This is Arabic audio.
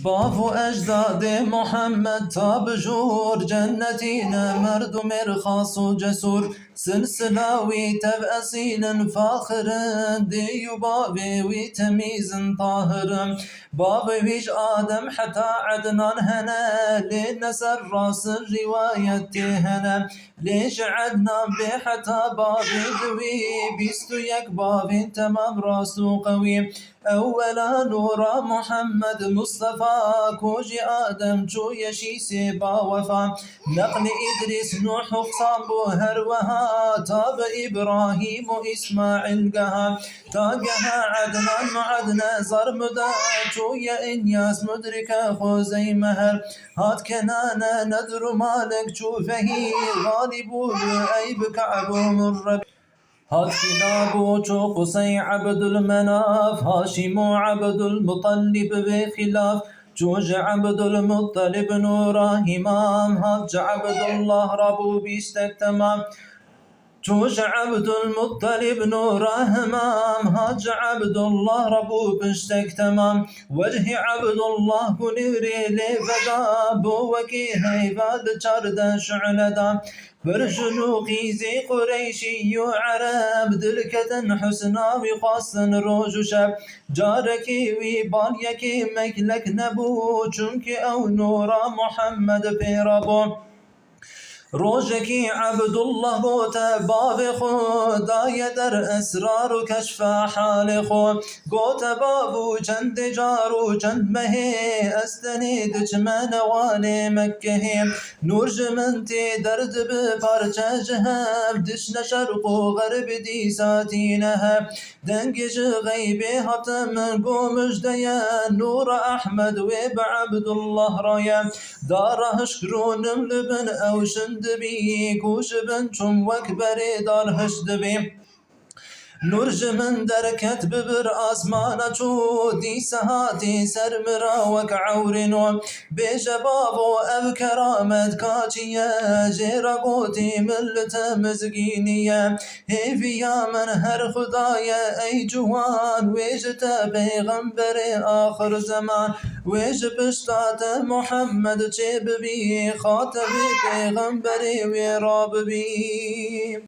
بافو أجداد محمد تاب جور جنتينا مرد مرخص جسور سلسلاوي تب أصيل فاخر دي بابي وتميز طاهر بابي ويش آدم حتى عدنان هنا لنسر راس الرواية هنا ليش عدنان بحتى بابي دوي بيستو يك بابي تمام راسو قوي أولا نور محمد مصطفى كوجي آدم شو يشي سيبا وفا نقل إدريس نوح صامبو هروها تاب إبراهيم وإسماعيل قها تاقها عدنان معدنا زرمدا شو يا إنياس مدركة خوزي مهر هات كنانا ندر مالك شو فهي غالب أي بكعب من هات كلاب قصي عبد المناف هاشم عبد المطلب بخلاف جوج عبد المطلب نوره إمام هات عبد الله ربو بيشتك تمام جوج عبد المطلب نوره همام هاج عبد الله ربو بشتك تمام وجه عبد الله بنيري لفقاب وكي هيفاد شرد شعلدا برجنوقي زي قريشي عرب دلكة حسناوي خاصن روج شب جاركي ويباليكي مكلك نبو چونك او نورا محمد بيرابو روجكي عبد الله بوتا باب خداي در اسرار و کشف حال خو گوتا بابو چند جارو چند مهي استنید چمن وان مكه نور جمنتي درد بپارچه جهب دشن شرق و غرب دي ساتينها دنگج غيبي هاتم قومج ديا نور احمد وبعبد الله رايا داره شكرونم لبن او شند دبي كوش بنشم وكبري دار هشدبي نور جمن دركت ببر آسمانا چو دي سهاتي سرمرا وك عورنو بجبابو أب كرامت كاتيا جيرا قوتي ملت مزقينيا هيفيا من هر خدايا أي جوان ويجت بيغمبر آخر زمان ويج بشتات محمد چه ببي خاتم بيغمبري ويراب بي